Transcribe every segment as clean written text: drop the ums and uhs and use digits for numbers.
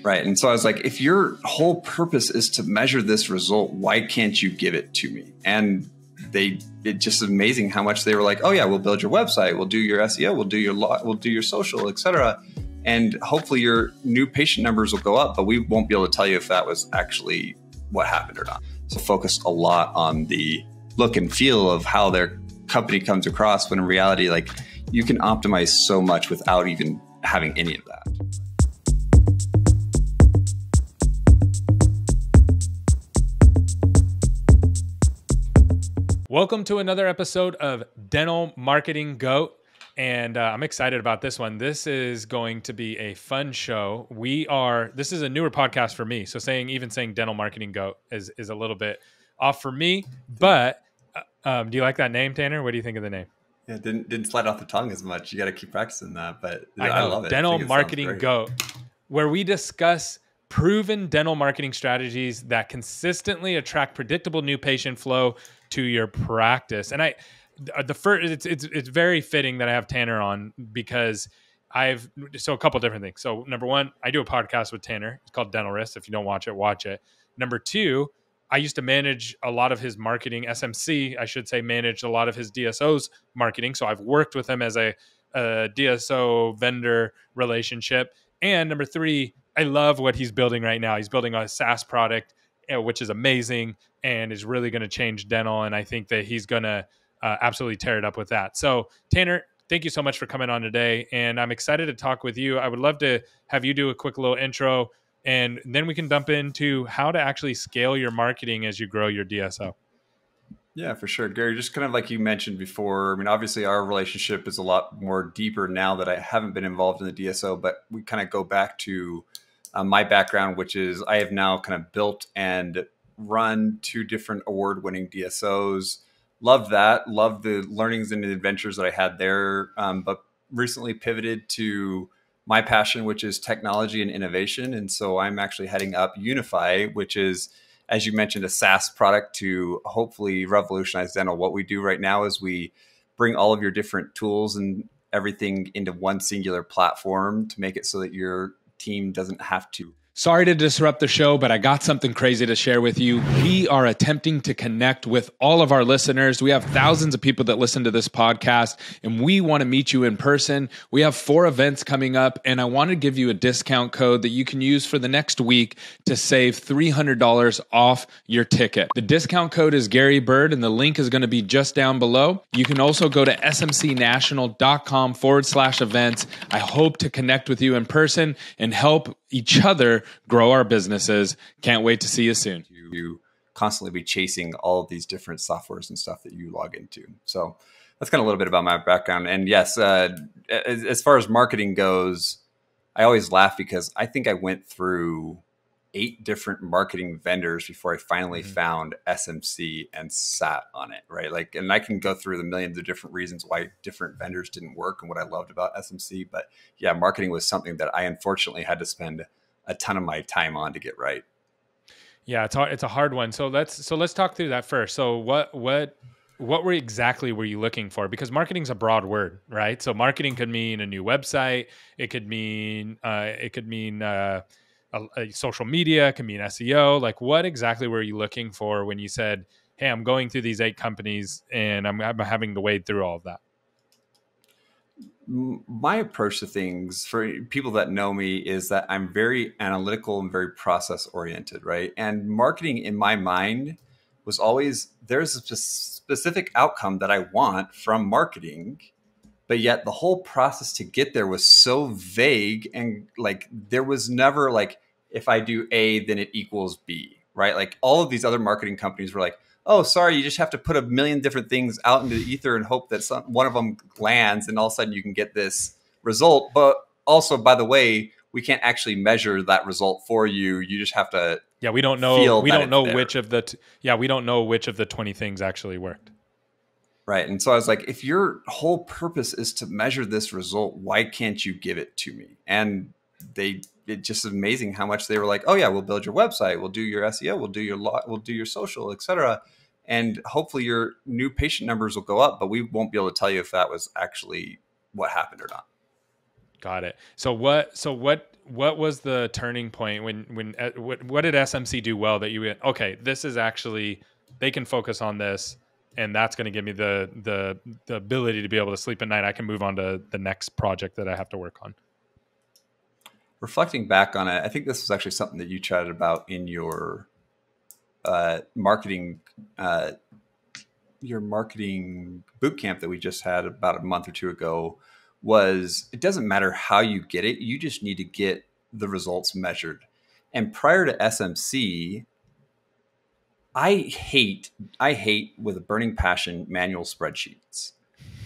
Right. And so I was like, if your whole purpose is to measure this result, why can't you give it to me? And it's just amazing how much they were like, oh yeah, we'll build your website. We'll do your SEO. We'll do your social, et cetera. And hopefully your new patient numbers will go up, but we won't be able to tell you if that was actually what happened or not. So focused a lot on the look and feel of how their company comes across, when in reality, like, you can optimize so much without even having any of that. Welcome to another episode of Dental Marketing Goat. And I'm excited about this one. This is going to be a fun show. This is a newer podcast for me. So saying Dental Marketing Goat is a little bit off for me. But do you like that name, Tanner? What do you think of the name? Yeah, it didn't slide off the tongue as much. You got to keep practicing that. But I love it. Dental Marketing Goat, where we discuss proven dental marketing strategies that consistently attract predictable new patient flow to your practice. And it's very fitting that I have Tanner on, because a couple different things. So number one, I do a podcast with Tanner. It's called Dental Risk. If you don't watch it, watch it. Number two, I used to manage a lot of his marketing, SMC, I should say, managed a lot of his DSO's marketing. So I've worked with him as a DSO vendor relationship. And number three, I love what he's building right now. He's building a SaaS product, which is amazing and is really going to change dental. And I think that he's going to absolutely tear it up with that. So Tanner, thank you so much for coming on today. And I'm excited to talk with you. I would love to have you do a quick little intro, and then we can dump into how to actually scale your marketing as you grow your DSO. Yeah, for sure. Gary, just kind of like you mentioned before, I mean, obviously our relationship is a lot more deeper now that I haven't been involved in the DSO, but we kind of go back to my background, which is I have now kind of built and run 2 different award-winning DSOs. Love that. Love the learnings and the adventures that I had there, but recently pivoted to my passion, which is technology and innovation. And so I'm actually heading up Unify, which is, as you mentioned, a SaaS product to hopefully revolutionize dental. What we do right now is we bring all of your different tools and everything into one singular platform to make it so that your team doesn't have to. Sorry to disrupt the show, but I got something crazy to share with you. We are attempting to connect with all of our listeners. We have thousands of people that listen to this podcast, and we want to meet you in person. We have 4 events coming up, and I want to give you a discount code that you can use for the next week to save $300 off your ticket. The discount code is Gary Bird, and the link is going to be just down below. You can also go to smcnational.com/events. I hope to connect with you in person and help each other grow our businesses. Can't wait to see you soon. You constantly be chasing all of these different softwares and stuff that you log into. So that's kind of a little bit about my background. And yes, as far as marketing goes, I always laugh because I think I went through 8 different marketing vendors before I finally found SMC and sat on it, right? Like, and I can go through the millions of different reasons why different vendors didn't work and what I loved about SMC. But yeah, marketing was something that I unfortunately had to spend a ton of my time on to get right. Yeah, it's a hard one. So let's talk through that first. So what exactly were you looking for? Because marketing is a broad word, right? So marketing could mean a new website. It could mean social media, can mean SEO. Like, what exactly were you looking for when you said, hey, I'm going through these 8 companies and I'm having to wade through all of that? My approach to things, for people that know me, is that I'm very analytical and very process oriented, right? And marketing in my mind was always, there's a specific outcome that I want from marketing, but yet the whole process to get there was so vague, and like there was never like, if I do A, then it equals B, right? Like all of these other marketing companies were like, oh, sorry, you just have to put a million different things out into the ether and hope that one of them lands, and all of a sudden you can get this result. But also, by the way, we can't actually measure that result for you. You just have to. Yeah, we don't know. We don't know which of the. We don't know which of the 20 things actually worked. Right. And so I was like, if your whole purpose is to measure this result, why can't you give it to me? And it's just amazing how much they were like, oh yeah, we'll build your website. We'll do your SEO. We'll do your social, et cetera. And hopefully your new patient numbers will go up, but we won't be able to tell you if that was actually what happened or not. Got it. So what what was the turning point when what did SMC do well that you went, okay, this is actually, they can focus on this, and that's going to give me the ability to be able to sleep at night. I can move on to the next project that I have to work on. Reflecting back on it, I think this was actually something that you chatted about in your marketing boot camp that we just had about a month or two ago. Was it doesn't matter how you get it, you just need to get the results measured. And prior to SMC, I hate with a burning passion manual spreadsheets.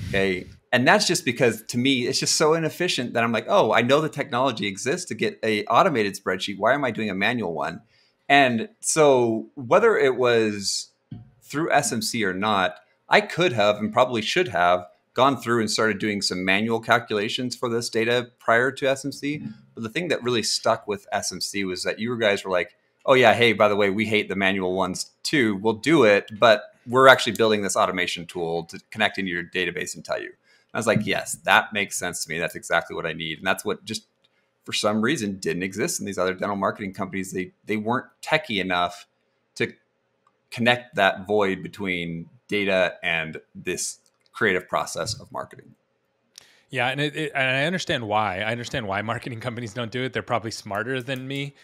Okay. And that's just because to me, it's just so inefficient that I'm like, oh, I know the technology exists to get a automated spreadsheet. Why am I doing a manual one? And so whether it was through SMC or not, I could have and probably should have gone through and started doing some manual calculations for this data prior to SMC. But the thing that really stuck with SMC was that you guys were like, oh yeah, hey, by the way, we hate the manual ones too. We'll do it, but we're actually building this automation tool to connect into your database and tell you. I was like, yes, that makes sense to me. That's exactly what I need. And that's what just for some reason didn't exist in these other dental marketing companies. They weren't techie enough to connect that void between data and this creative process of marketing. Yeah, and and I understand why. I understand why marketing companies don't do it. They're probably smarter than me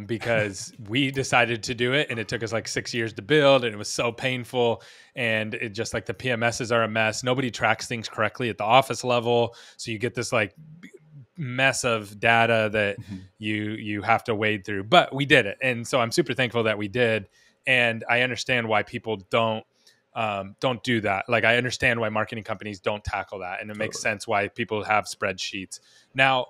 because we decided to do it, and it took us like 6 years to build, and it was so painful. And it just like the PMSs are a mess. Nobody tracks things correctly at the office level, so you get this like mess of data that you have to wade through. But we did it, and so I'm super thankful that we did. And I understand why people don't do that. Like I understand why marketing companies don't tackle that, and it makes sense why people have spreadsheets. Now,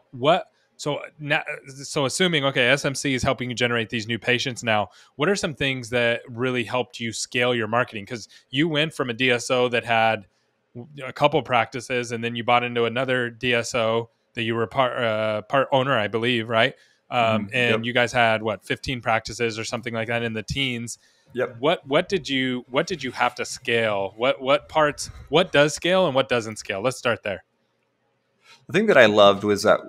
so assuming, okay, SMC is helping you generate these new patients. Now, what are some things that really helped you scale your marketing? Because you went from a DSO that had a couple practices, and then you bought into another DSO that you were part owner, I believe, right? And you guys had 15 practices or something like that in the teens. Yep. What did you have to scale? What does scale and what doesn't scale? Let's start there. The thing that I loved was that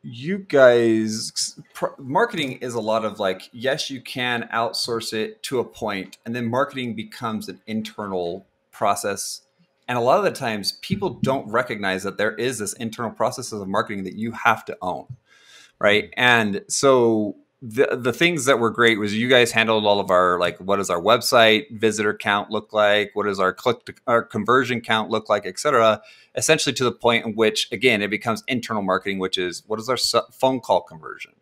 you guys, marketing is a lot of like, yes, you can outsource it to a point, and then marketing becomes an internal process. And a lot of the times people don't recognize that there is this internal process of marketing that you have to own. Right. And so the things that were great was you guys handled all of our, like, what does our website visitor count look like? What does our our conversion count look like, et cetera, essentially to the point in which, again, it becomes internal marketing, which is what is our phone call conversion,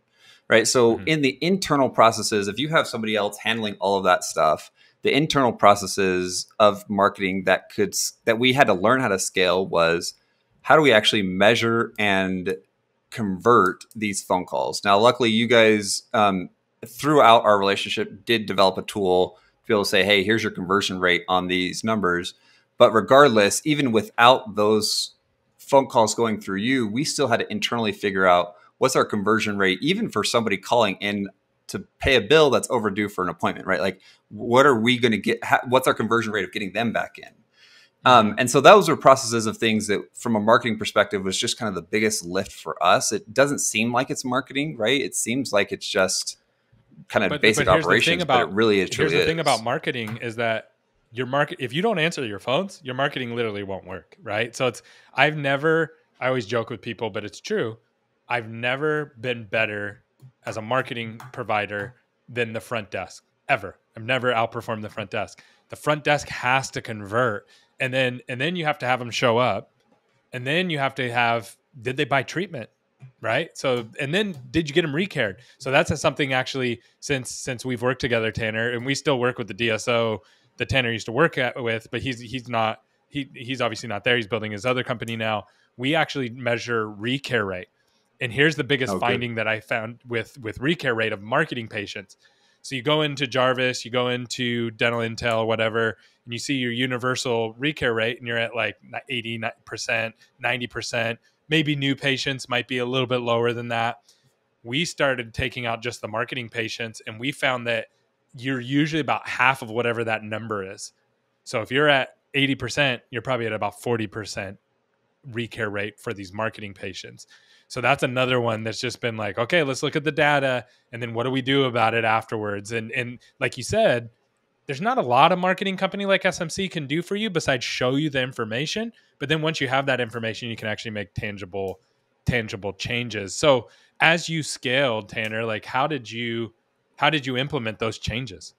right? So in the internal processes, if you have somebody else handling all of that stuff, the internal processes of marketing that we had to learn how to scale was how do we actually measure and convert these phone calls. Now, luckily, you guys, throughout our relationship, did develop a tool to be able to say, hey, here's your conversion rate on these numbers. But regardless, even without those phone calls going through you, we still had to internally figure out what's our conversion rate, even for somebody calling in to pay a bill that's overdue for an appointment, right? Like, what are we going to get? What's our conversion rate of getting them back in? And so those were processes of things that from a marketing perspective was just kind of the biggest lift for us. It doesn't seem like it's marketing, right? It seems like it's just kind of basic operations, but it really is. Here's the thing about marketing is that if you don't answer your phones, your marketing literally won't work, right? So I always joke with people, but it's true. I've never been better as a marketing provider than the front desk ever. I've never outperformed the front desk. The front desk has to convert. And then you have to have them show up, and then you have to have, did they buy treatment, right? So, and then did you get them recared? So that's something actually since we've worked together, Tanner, and we still work with the DSO that Tanner used to work with, but he's obviously not there. He's building his other company now. We actually measure recare rate. And here's the biggest finding that I found with recare rate of marketing patients. So you go into Jarvis, you go into Dental Intel, whatever, and you see your universal recare rate, and you're at like 80%, 90%. Maybe new patients might be a little bit lower than that. We started taking out just the marketing patients, and we found that you're usually about half of whatever that number is. So if you're at 80%, you're probably at about 40%. recare rate for these marketing patients. So that's another one that's just been like, okay, let's look at the data, and then what do we do about it afterwards? And like you said, there's not a lot a marketing company like SMC can do for you besides show you the information. But then once you have that information, you can actually make tangible changes. So as you scaled, Tanner, like how did you implement those changes?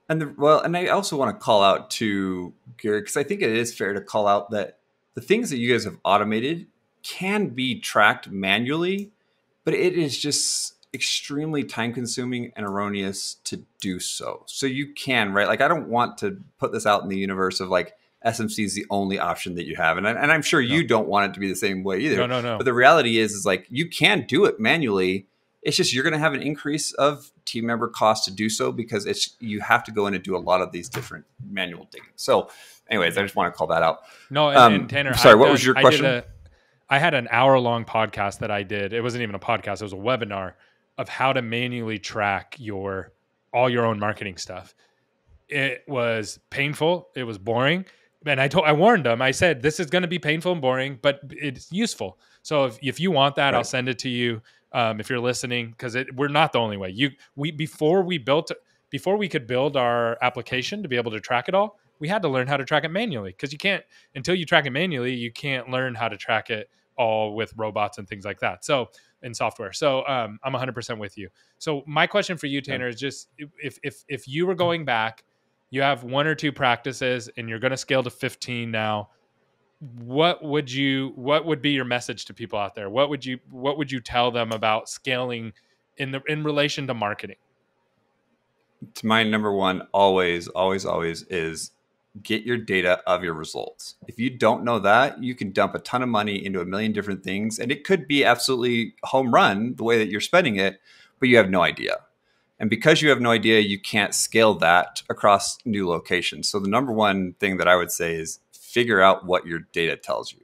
And I also want to call out to Gary, because I think it is fair to call out that the things that you guys have automated can be tracked manually, but it is just extremely time consuming and erroneous to do so. So you can, right? Like, I don't want to put this out in the universe of like SMC is the only option that you have. And I'm sure you don't want it to be the same way either. No. But the reality is like, you can do it manually. It's just, you're going to have an increase of team member cost to do so, because you have to go in and do a lot of these different manual digging. So anyways, I just want to call that out. No. And Tanner, sorry, what was your question? I had an hour-long podcast that I did. It wasn't even a podcast. It was a webinar of how to manually track all your own marketing stuff. It was painful. It was boring. And I warned them. I said, this is going to be painful and boring, but it's useful. So if you want that, right, I'll send it to you. If you're listening, because we're not the only way. Before we could build our application to be able to track it all, we had to learn how to track it manually, because you can't, until you track it manually, you can't learn how to track it all with robots and things like that. So in software. So I'm 100% with you. So my question for you, Tanner, is just if you were going back, you have 1 or 2 practices and you're going to scale to 15 now, what would be your message to people out there? What would you tell them about scaling in relation to marketing? To my number one, always is get your data of your results. If you don't know that, you can dump a ton of money into a million different things, and it could be absolutely home run the way that you're spending it, but you have no idea. And because you have no idea, you can't scale that across new locations. So the number one thing that I would say is figure out what your data tells you.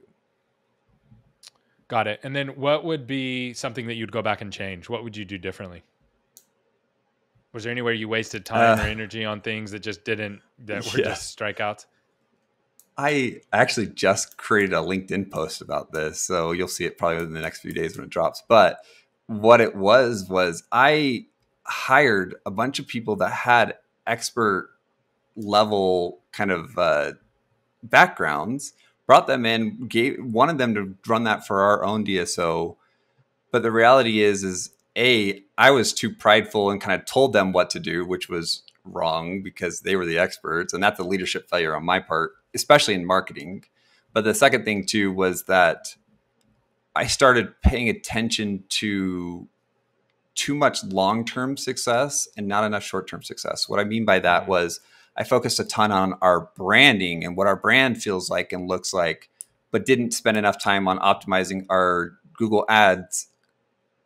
Got it. And then what would be something that you'd go back and change? What would you do differently? Was there anywhere you wasted time or energy on things that just were just strikeouts? I actually just created a LinkedIn post about this, so you'll see it probably within the next few days when it drops. But what it was I hired a bunch of people that had expert level kind of backgrounds, brought them in, wanted them to run that for our own DSO. But the reality is I was too prideful and kind of told them what to do, which was wrong because they were the experts. And that's a leadership failure on my part, especially in marketing. But the second thing too was that I started paying attention to too much long-term success and not enough short-term success. What I mean by that was I focused a ton on our branding and what our brand feels like and looks like, but didn't spend enough time on optimizing our Google Ads,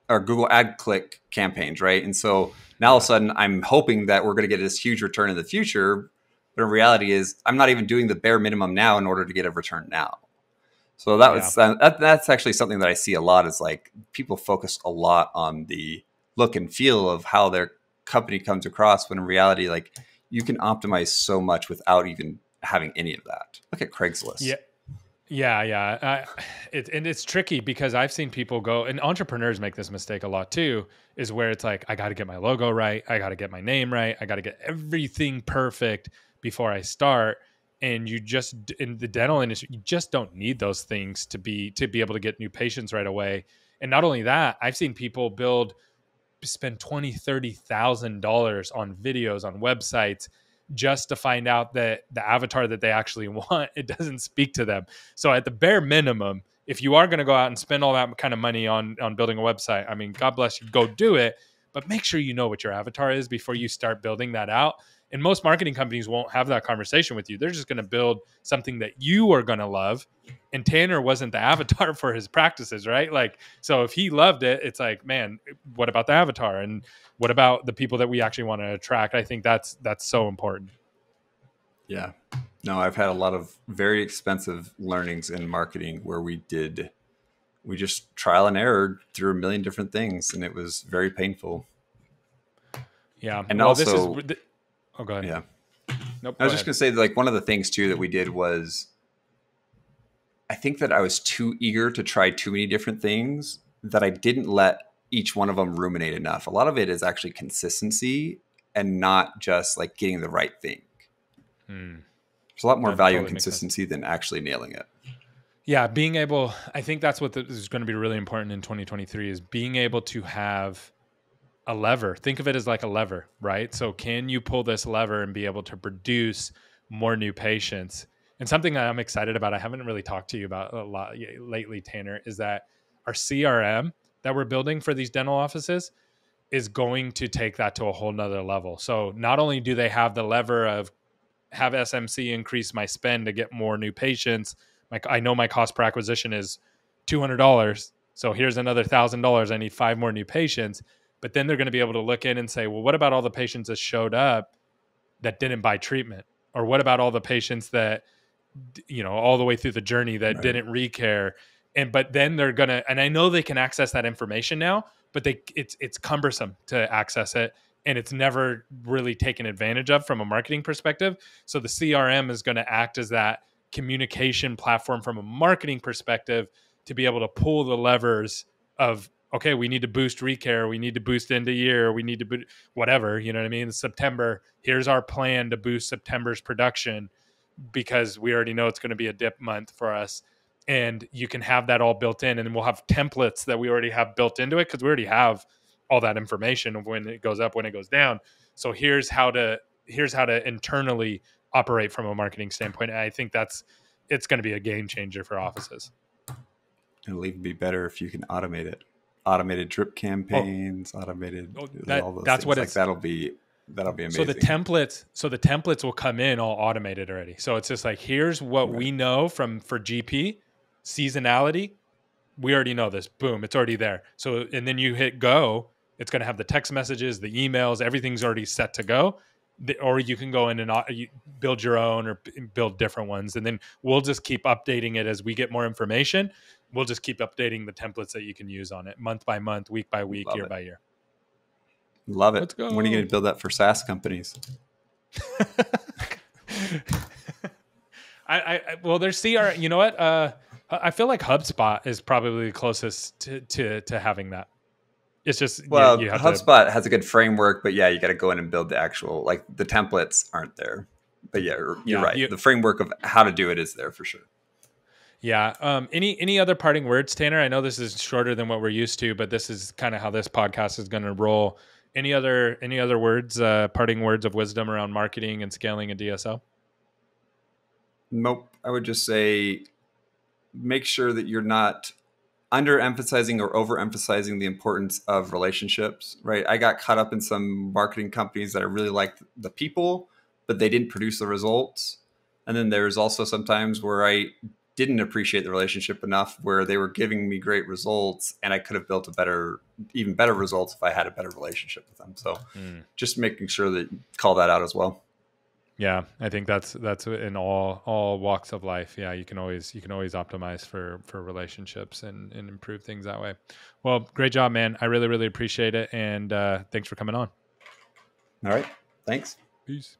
our Google ad click campaigns, right? And so now all of a sudden I'm hoping that we're going to get this huge return in the future, but in reality is I'm not even doing the bare minimum now in order to get a return now. So that's actually something that I see a lot, is like people focus a lot on the look and feel of how their company comes across, when in reality, like, you can optimize so much without even having any of that. Look at Craigslist. Yeah. It's tricky because I've seen people go, and entrepreneurs make this mistake a lot too, is where it's like, I got to get my logo right. I got to get my name right. I got to get everything perfect before I start. And you just, in the dental industry, you just don't need those things to be able to get new patients right away. And not only that, I've seen people spend $20,000, $30,000 on videos, on websites, just to find out that the avatar that they actually want, it doesn't speak to them. So at the bare minimum, if you are going to go out and spend all that kind of money on building a website, I mean, God bless you, go do it, but make sure you know what your avatar is before you start building that out. And most marketing companies won't have that conversation with you. They're just going to build something that you are going to love. And Tanner wasn't the avatar for his practices, right? Like, so if he loved it, it's like, man, what about the avatar? And what about the people that we actually want to attract? I think that's so important. Yeah. No, I've had a lot of very expensive learnings in marketing where we just trial and error through a million different things, and it was very painful. Yeah. And also, go ahead. Yeah. Nope. I was just going to say, like, one of the things too that we did was I think that I was too eager to try too many different things that I didn't let each one of them ruminate enough. A lot of it is actually consistency and not just like getting the right thing. There's a lot more value in consistency than actually nailing it. Yeah, I think that's what is going to be really important in 2023 is being able to have a lever. Think of it as like a lever, right? So can you pull this lever and be able to produce more new patients? And something that I'm excited about, I haven't really talked to you about a lot lately, Tanner, is that our CRM that we're building for these dental offices is going to take that to a whole nother level. So not only do they have the lever of have SMC increase my spend to get more new patients, I know my cost per acquisition is $200. So here's another $1,000. I need 5 more new patients. But then they're going to be able to look in and say, well, what about all the patients that showed up that didn't buy treatment? Or what about all the patients that, all the way through the journey that didn't recare? But then they're going to, and I know they can access that information now, but it's cumbersome to access it. And it's never really taken advantage of from a marketing perspective. So the CRM is going to act as that communication platform from a marketing perspective to be able to pull the levers of, okay, we need to boost recare, we need to boost end of year, we need to boost whatever, you know what I mean? September, here's our plan to boost September's production because we already know it's going to be a dip month for us. And you can have that all built in, and then we'll have templates that we already have built into it because we already have all that information of when it goes up, when it goes down. So here's how to internally operate from a marketing standpoint. And I think it's going to be a game changer for offices. It'll even be better if you can automate it. Automated drip campaigns, all those that's things. What like that'll be amazing. So the templates will come in all automated already. So it's just like, here's what we know for GP seasonality. We already know this. Boom, it's already there. So, and then you hit go, it's going to have the text messages, the emails, everything's already set to go. Or you can go in and you build your own or build different ones. And then we'll just keep updating it as we get more information. We'll just keep updating the templates that you can use on it month by month, week by week, year by year. Love it. Let's go. When are you going to build that for SaaS companies? Well, there's CR. You know what? I feel like HubSpot is probably the closest to having that. It's just you have HubSpot has a good framework, but you got to go in and build the actual, like the templates aren't there. But you're right. The framework of how to do it is there for sure. Yeah. Any other parting words, Tanner? I know this is shorter than what we're used to, but this is kind of how this podcast is going to roll. Any other words, parting words of wisdom around marketing and scaling a DSO? Nope. I would just say, make sure that you're not underemphasizing or overemphasizing the importance of relationships, right? I got caught up in some marketing companies that I really liked the people, but they didn't produce the results. And then there's also sometimes where I didn't appreciate the relationship enough where they were giving me great results and I could have built even better results if I had a better relationship with them. So just making sure that you call that out as well. Yeah, I think that's in all walks of life. Yeah, you can always optimize for relationships and improve things that way. Well, great job, man. I really, really appreciate it. And thanks for coming on. All right. Thanks. Peace.